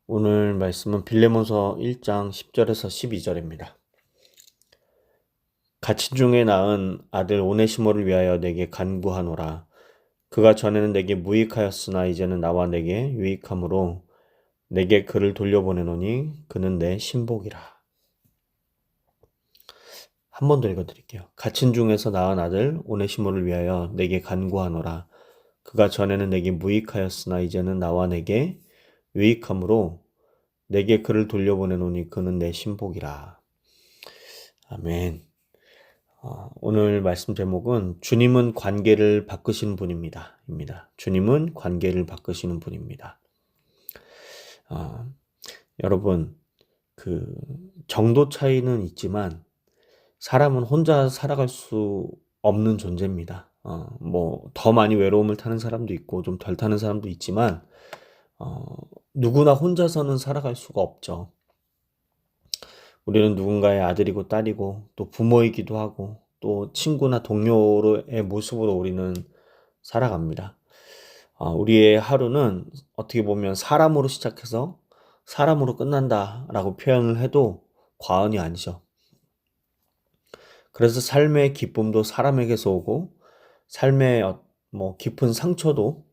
오늘 말씀은 빌레몬서 1장 10절에서 12절입니다. 갇힌 중에 낳은 아들 오네시모를 위하여 내게 간구하노라. 그가 전에는 내게 무익하였으나 이제는 나와 내게 유익함으로 내게 그를 돌려보내노니 그는 내 신복이라. 한 번 더 읽어드릴게요. 갇힌 중에서 낳은 아들 오네시모를 위하여 내게 간구하노라. 그가 전에는 내게 무익하였으나 이제는 나와 내게 유익함으로 내게 그를 돌려보내노니 그는 내 신복이라. 아멘. 오늘 말씀 제목은 주님은 관계를 바꾸시는 분입니다. 주님은 관계를 바꾸시는 분입니다. 여러분, 그 정도 차이는 있지만 사람은 혼자 살아갈 수 없는 존재입니다. 더 많이 외로움을 타는 사람도 있고 좀 덜 타는 사람도 있지만 누구나 혼자서는 살아갈 수가 없죠. 우리는 누군가의 아들이고 딸이고 또 부모이기도 하고 또 친구나 동료의 모습으로 우리는 살아갑니다. 우리의 하루는 어떻게 보면 사람으로 시작해서 사람으로 끝난다라고 표현을 해도 과언이 아니죠. 그래서 삶의 기쁨도 사람에게서 오고 삶의 깊은 상처도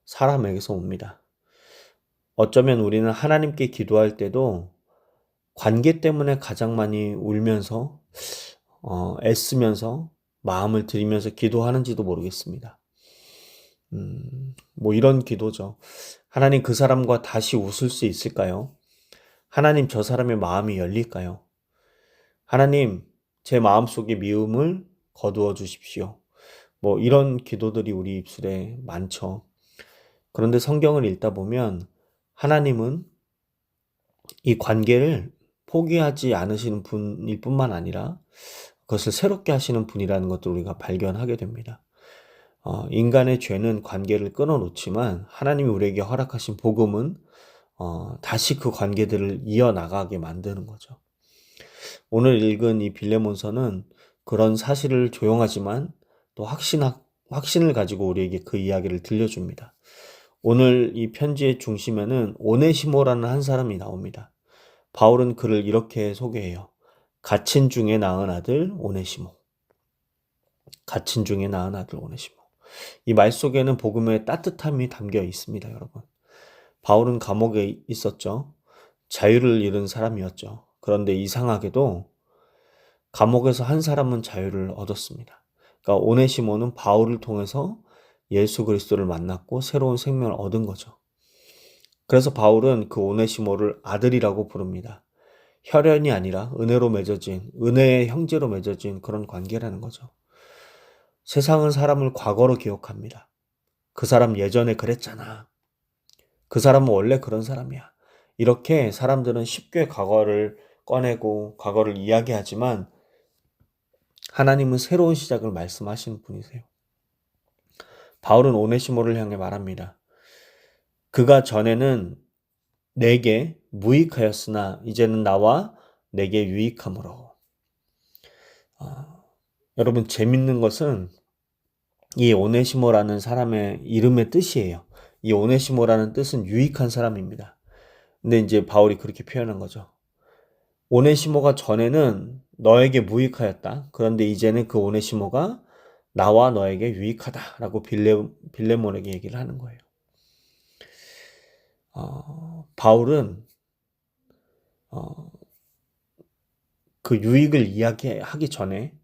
사람에게서 옵니다. 어쩌면 우리는 하나님께 기도할 때도 관계 때문에 가장 많이 울면서 애쓰면서 마음을 들이면서 기도하는지도 모르겠습니다. 이런 기도죠. 하나님, 그 사람과 다시 웃을 수 있을까요? 하나님, 저 사람의 마음이 열릴까요? 하나님, 제 마음속의 미움을 거두어 주십시오. 이런 기도들이 우리 입술에 많죠. 그런데 성경을 읽다 보면 하나님은 이 관계를 포기하지 않으시는 분일 뿐만 아니라 그것을 새롭게 하시는 분이라는 것도 우리가 발견하게 됩니다. 인간의 죄는 관계를 끊어놓지만 하나님이 우리에게 허락하신 복음은 다시 그 관계들을 이어나가게 만드는 거죠. 오늘 읽은 이 빌레몬서는 그런 사실을 조용하지만 또 확신을 가지고 우리에게 그 이야기를 들려줍니다. 오늘 이 편지의 중심에는 오네시모라는 한 사람이 나옵니다. 바울은 그를 이렇게 소개해요. 갇힌 중에 낳은 아들 오네시모. 갇힌 중에 낳은 아들 오네시모. 이 말 속에는 복음의 따뜻함이 담겨 있습니다, 여러분. 바울은 감옥에 있었죠. 자유를 잃은 사람이었죠. 그런데 이상하게도 감옥에서 한 사람은 자유를 얻었습니다. 그러니까 오네시모는 바울을 통해서 예수 그리스도를 만났고 새로운 생명을 얻은 거죠. 그래서 바울은 그 오네시모를 아들이라고 부릅니다. 혈연이 아니라 은혜로 맺어진, 은혜의 형제로 맺어진 그런 관계라는 거죠. 세상은 사람을 과거로 기억합니다. 그 사람 예전에 그랬잖아. 그 사람은 원래 그런 사람이야. 이렇게 사람들은 쉽게 과거를 꺼내고 과거를 이야기하지만 하나님은 새로운 시작을 말씀하시는 분이세요. 바울은 오네시모를 향해 말합니다. 그가 전에는 내게 무익하였으나 이제는 나와 내게 유익함으로. 여러분, 재밌는 것은 이 오네시모라는 사람의 이름의 뜻이에요. 이 오네시모라는 뜻은 유익한 사람입니다. 근데 이제 바울이 그렇게 표현한 거죠. 오네시모가 전에는 너에게 무익하였다. 그런데 이제는 그 오네시모가 나와 너에게 유익하다라고 빌레몬에게 얘기를 하는 거예요. 바울은 그 유익을 이야기하기 전에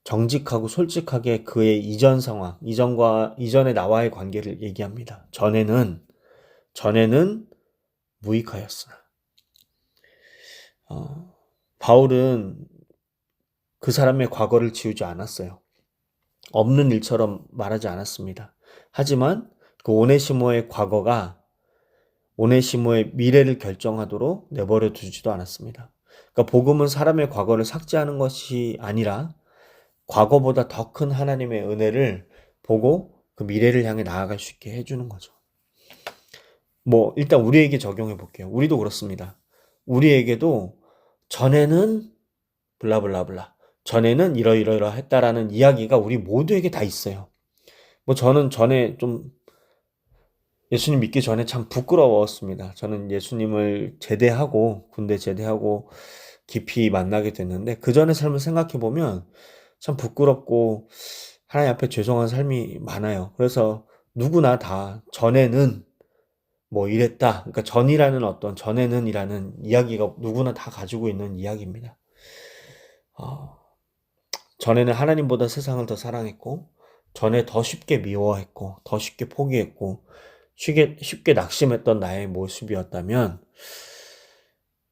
정직하고 솔직하게 그의 이전 상황, 이전의 나와의 관계를 얘기합니다. 전에는 무익하였으나. 바울은 그 사람의 과거를 지우지 않았어요. 없는 일처럼 말하지 않았습니다. 하지만 그 오네시모의 과거가 오네시모의 미래를 결정하도록 내버려 두지도 않았습니다. 그러니까 복음은 사람의 과거를 삭제하는 것이 아니라 과거보다 더 큰 하나님의 은혜를 보고 그 미래를 향해 나아갈 수 있게 해주는 거죠. 일단 우리에게 적용해 볼게요. 우리도 그렇습니다. 우리에게도 전에는 블라블라블라, 전에는 이러이러 했다라는 이야기가 우리 모두에게 다 있어요. 저는 전에 좀 예수님 믿기 전에 참 부끄러웠습니다. 저는 예수님을 제대하고 군대 제대하고 깊이 만나게 됐는데 그 전의 삶을 생각해 보면 참 부끄럽고 하나님 앞에 죄송한 삶이 많아요. 그래서 누구나 다 전에는 뭐 이랬다. 그러니까 전이라는 어떤 전에는이라는 이야기가 누구나 다 가지고 있는 이야기입니다. 어, 전에는 하나님보다 세상을 더 사랑했고, 전에 더 쉽게 미워했고, 더 쉽게 포기했고, 쉽게 낙심했던 나의 모습이었다면,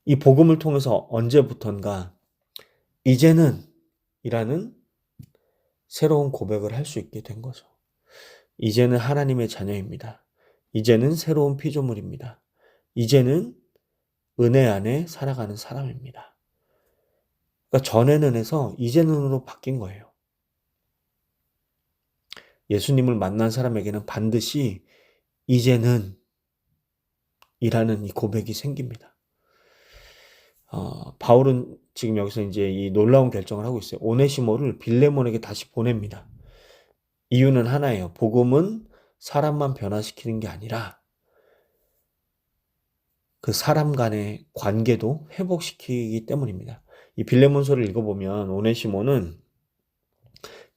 이 복음을 통해서 언제부턴가 이제는 이라는 새로운 고백을 할 수 있게 된 거죠. 이제는 하나님의 자녀입니다. 이제는 새로운 피조물입니다. 이제는 은혜 안에 살아가는 사람입니다. 그러니까 전에는에서 이제는으로 바뀐 거예요. 예수님을 만난 사람에게는 반드시 이제는 이라는 이 고백이 생깁니다. 바울은 지금 여기서 이제 이 놀라운 결정을 하고 있어요. 오네시모를 빌레몬에게 다시 보냅니다. 이유는 하나예요. 복음은 사람만 변화시키는 게 아니라 그 사람 간의 관계도 회복시키기 때문입니다. 이 빌레몬서를 읽어보면 오네시모는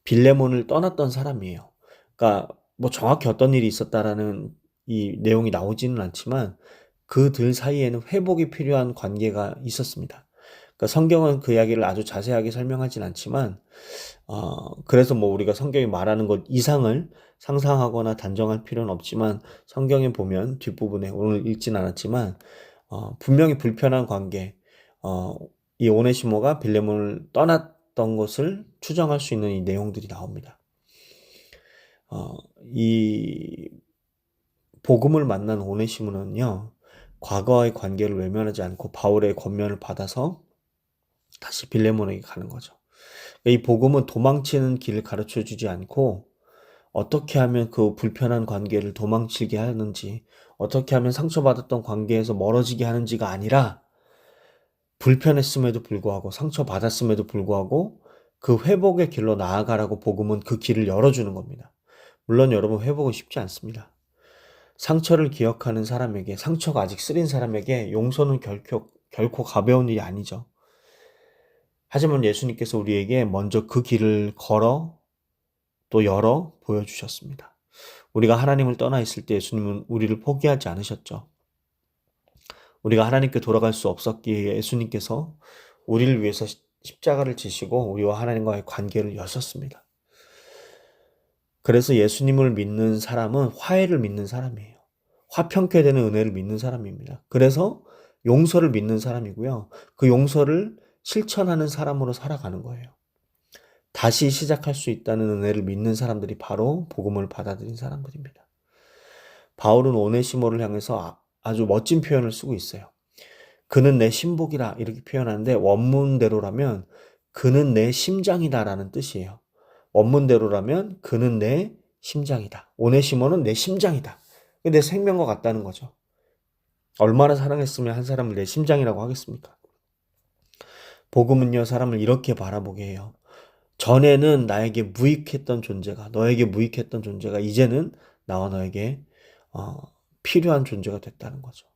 빌레몬을 떠났던 사람이에요. 그러니까 뭐 정확히 어떤 일이 있었다라는 이 내용이 나오지는 않지만 그들 사이에는 회복이 필요한 관계가 있었습니다. 그러니까 성경은 그 이야기를 아주 자세하게 설명하진 않지만 그래서 뭐 우리가 성경이 말하는 것 이상을 상상하거나 단정할 필요는 없지만 성경에 보면 뒷부분에 오늘 읽진 않았지만 분명히 불편한 관계, 이 오네시모가 빌레몬을 떠났던 것을 추정할 수 있는 이 내용들이 나옵니다. 이 복음을 만난 오네시모는요, 과거의 관계를 외면하지 않고 바울의 권면을 받아서 다시 빌레몬에게 가는 거죠. 이 복음은 도망치는 길을 가르쳐 주지 않고 어떻게 하면 그 불편한 관계를 도망치게 하는지, 어떻게 하면 상처받았던 관계에서 멀어지게 하는지가 아니라 불편했음에도 불구하고 상처받았음에도 불구하고 그 회복의 길로 나아가라고 복음은 그 길을 열어주는 겁니다. 물론 여러분 회복은 쉽지 않습니다. 상처를 기억하는 사람에게, 상처가 아직 쓰린 사람에게 용서는 결코 가벼운 일이 아니죠. 하지만 예수님께서 우리에게 먼저 그 길을 걸어 또 열어 보여주셨습니다. 우리가 하나님을 떠나 있을 때 예수님은 우리를 포기하지 않으셨죠. 우리가 하나님께 돌아갈 수 없었기에 예수님께서 우리를 위해서 십자가를 지시고 우리와 하나님과의 관계를 여셨습니다. 그래서 예수님을 믿는 사람은 화해를 믿는 사람이에요. 화평케 되는 은혜를 믿는 사람입니다. 그래서 용서를 믿는 사람이고요. 그 용서를 실천하는 사람으로 살아가는 거예요. 다시 시작할 수 있다는 은혜를 믿는 사람들이 바로 복음을 받아들인 사람들입니다. 바울은 오네시모를 향해서 아주 멋진 표현을 쓰고 있어요. 그는 내 신복이라 이렇게 표현하는데 원문대로라면 그는 내 심장이다라는 뜻이에요. 원문대로라면 그는 내 심장이다. 오네시모는 내 심장이다. 내 생명과 같다는 거죠. 얼마나 사랑했으면 한 사람을 내 심장이라고 하겠습니까? 복음은요, 사람을 이렇게 바라보게 해요. 전에는 나에게 무익했던 존재가, 너에게 무익했던 존재가 이제는 나와 너에게 필요한 존재가 됐다는 거죠.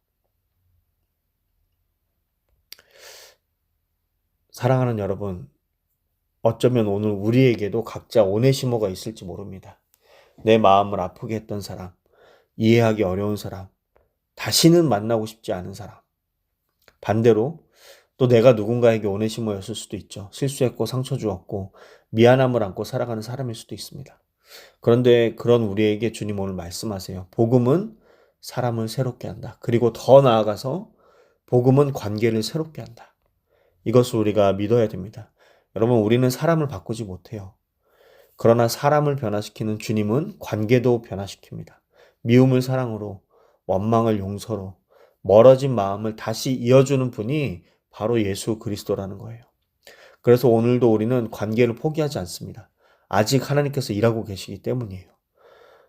사랑하는 여러분, 어쩌면 오늘 우리에게도 각자 오네시모가 있을지 모릅니다. 내 마음을 아프게 했던 사람, 이해하기 어려운 사람, 다시는 만나고 싶지 않은 사람. 반대로 또 내가 누군가에게 오네시모였을 수도 있죠. 실수했고 상처 주었고 미안함을 안고 살아가는 사람일 수도 있습니다. 그런데 그런 우리에게 주님 오늘 말씀하세요. 복음은 사람을 새롭게 한다. 그리고 더 나아가서 복음은 관계를 새롭게 한다. 이것을 우리가 믿어야 됩니다. 여러분, 우리는 사람을 바꾸지 못해요. 그러나 사람을 변화시키는 주님은 관계도 변화시킵니다. 미움을 사랑으로, 원망을 용서로, 멀어진 마음을 다시 이어주는 분이 바로 예수 그리스도라는 거예요. 그래서 오늘도 우리는 관계를 포기하지 않습니다. 아직 하나님께서 일하고 계시기 때문이에요.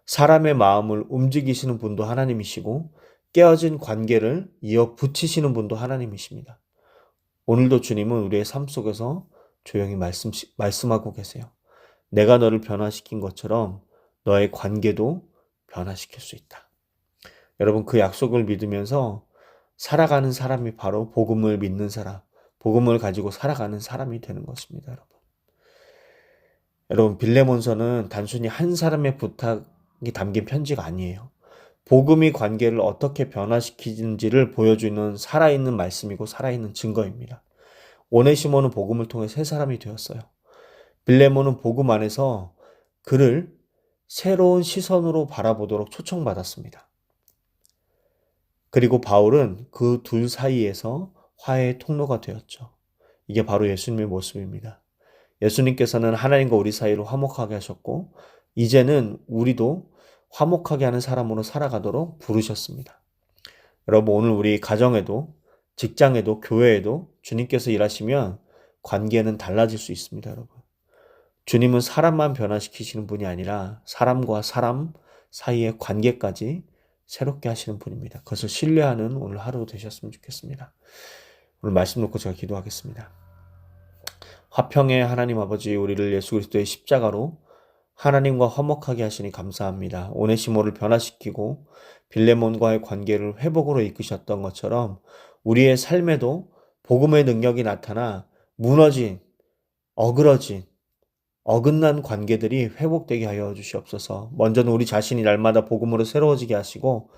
사람의 마음을 움직이시는 분도 하나님이시고 깨어진 관계를 이어 붙이시는 분도 하나님이십니다. 오늘도 주님은 우리의 삶 속에서 조용히 말씀하고 계세요. 내가 너를 변화시킨 것처럼 너의 관계도 변화시킬 수 있다. 여러분 그 약속을 믿으면서 살아가는 사람이 바로 복음을 믿는 사람, 복음을 가지고 살아가는 사람이 되는 것입니다, 여러분. 여러분 빌레몬서는 단순히 한 사람의 부탁이 담긴 편지가 아니에요. 복음이 관계를 어떻게 변화시키는지를 보여주는 살아있는 말씀이고 살아있는 증거입니다. 오네시모는 복음을 통해 새 사람이 되었어요. 빌레몬은 복음 안에서 그를 새로운 시선으로 바라보도록 초청받았습니다. 그리고 바울은 그 둘 사이에서 화해의 통로가 되었죠. 이게 바로 예수님의 모습입니다. 예수님께서는 하나님과 우리 사이를 화목하게 하셨고 이제는 우리도 화목하게 하는 사람으로 살아가도록 부르셨습니다. 여러분 오늘 우리 가정에도 직장에도 교회에도 주님께서 일하시면 관계는 달라질 수 있습니다, 여러분. 주님은 사람만 변화시키시는 분이 아니라 사람과 사람 사이의 관계까지 새롭게 하시는 분입니다. 그것을 신뢰하는 오늘 하루 되셨으면 좋겠습니다. 오늘 말씀 놓고 제가 기도하겠습니다. 화평의 하나님 아버지, 우리를 예수 그리스도의 십자가로 하나님과 화목하게 하시니 감사합니다. 오네시모를 변화시키고 빌레몬과의 관계를 회복으로 이끄셨던 것처럼 우리의 삶에도 복음의 능력이 나타나 무너진, 어그러진, 어긋난 관계들이 회복되게 하여 주시옵소서. 먼저는 우리 자신이 날마다 복음으로 새로워지게 하시고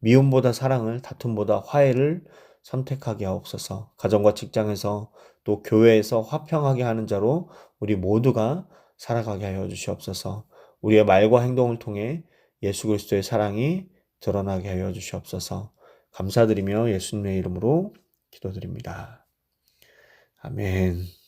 미움보다 사랑을, 다툼보다 화해를 선택하게 하옵소서. 가정과 직장에서 또 교회에서 화평하게 하는 자로 우리 모두가 살아가게 하여 주시옵소서. 우리의 말과 행동을 통해 예수 그리스도의 사랑이 드러나게 하여 주시옵소서. 감사드리며 예수님의 이름으로 기도드립니다. 아멘.